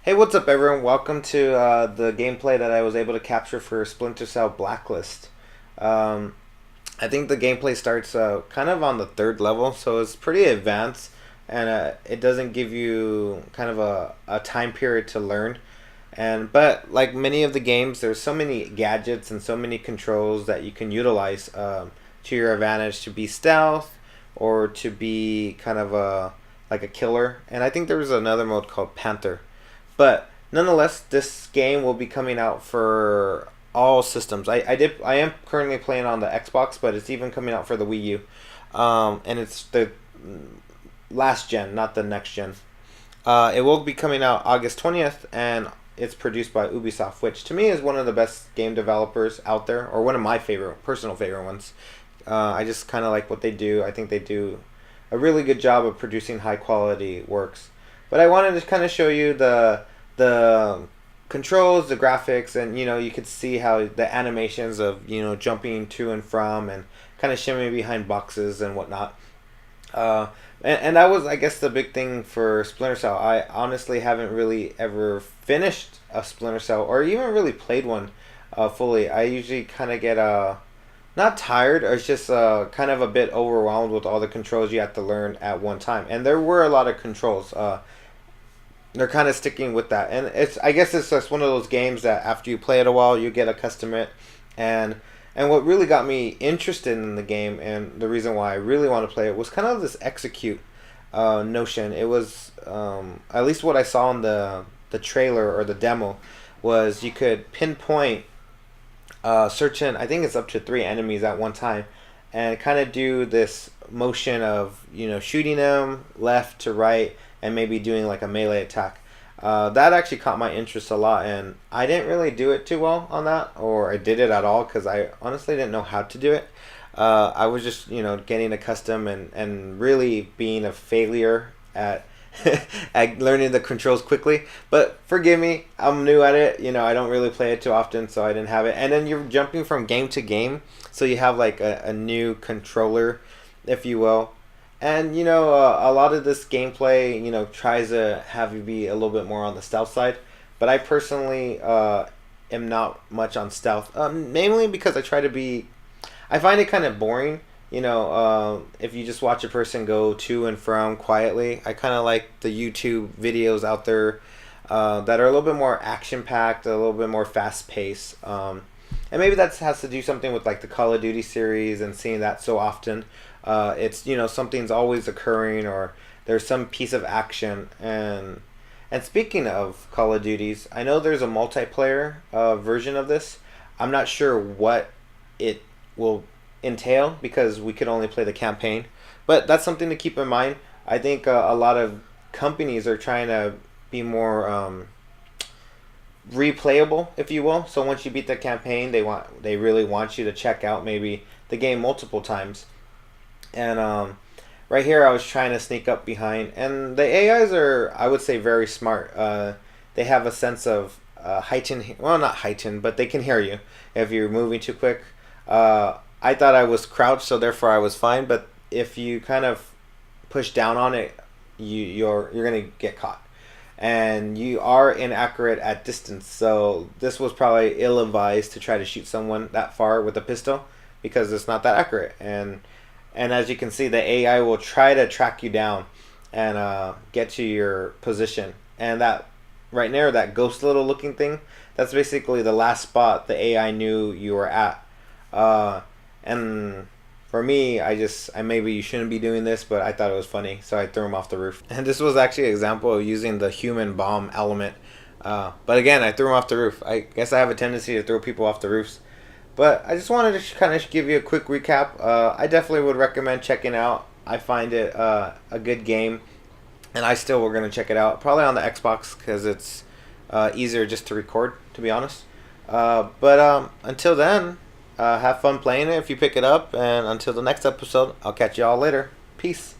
Hey, what's up, everyone? Welcome to the gameplay that I was able to capture for Splinter Cell Blacklist. Um, I think the gameplay starts kind of on the third level, so it's pretty advanced, and it doesn't give you kind of a time period to learn. But like many of the games, there's so many gadgets and so many controls that you can utilize to your advantage to be stealth or to be kind of like a killer. And I think there was another mode called Panther. But nonetheless, this game will be coming out for all systems. I am currently playing on the Xbox, but it's even coming out for the Wii U, and it's the last gen, not the next gen. It will be coming out August 20th, and it's produced by Ubisoft, which to me is one of the best game developers out there, or one of my personal favorite ones. I just kind of like what they do. I think they do a really good job of producing high quality works. But I wanted to kind of show you the controls, the graphics, and you could see how the animations of jumping to and from and kind of shimmying behind boxes and whatnot. And that was, I guess, the big thing for Splinter Cell. I honestly haven't really ever finished a Splinter Cell or even really played one fully. I usually kind of get not tired, or it's just kind of a bit overwhelmed with all the controls you have to learn at one time. And there were a lot of controls. They're kind of sticking with that, and I guess it's just one of those games that after you play it a while, you get accustomed to it. And what really got me interested in the game, and the reason why I really want to play it, was kind of this execute notion. It was at least what I saw in the trailer or the demo was you could pinpoint certain, I think it's up to 3 enemies at one time, and kind of do this motion of shooting them left to right and maybe doing like a melee attack. That actually caught my interest a lot, and I didn't really do it too well on that, or I did it at all, because I honestly didn't know how to do it. I was just getting accustomed and really being a failure at at learning the controls quickly. But forgive me, I'm new at it. I don't really play it too often, so I didn't have it. And then you're jumping from game to game, so you have like a new controller, if you will. And a lot of this gameplay tries to have you be a little bit more on the stealth side, but I personally am not much on stealth, mainly because I find it kind of boring. If you just watch a person go to and from quietly. I kind of like the YouTube videos out there that are a little bit more action packed, a little bit more fast paced. And maybe that has to do something with like the Call of Duty series and seeing that so often. It's something's always occurring, or there's some piece of action. And speaking of Call of Duties, I know there's a multiplayer version of this. I'm not sure what it will entail because we could only play the campaign, but that's something to keep in mind. I think a lot of companies are trying to be more replayable, if you will. So once you beat the campaign, they really want you to check out maybe the game multiple times. And right here, I was trying to sneak up behind, and the AIs are, I would say, very smart. They have a sense of heightened, well, not heightened, but they can hear you if you're moving too quick. I thought I was crouched, so therefore I was fine. But if you kind of push down on it, you're gonna get caught, and you are inaccurate at distance. So this was probably ill-advised to try to shoot someone that far with a pistol because it's not that accurate. And as you can see, the AI will try to track you down and get to your position. And that right there, that ghost little looking thing, that's basically the last spot the AI knew you were at. And for me, I maybe you shouldn't be doing this, but I thought it was funny, so I threw him off the roof. And this was actually an example of using the human bomb element. But again, I threw him off the roof. I guess I have a tendency to throw people off the roofs. But I just wanted to kind of give you a quick recap. I definitely would recommend checking out. I find it a good game, and I still we're going to check it out. Probably on the Xbox because it's easier just to record, to be honest. But until then, have fun playing it if you pick it up. And until the next episode, I'll catch you all later. Peace.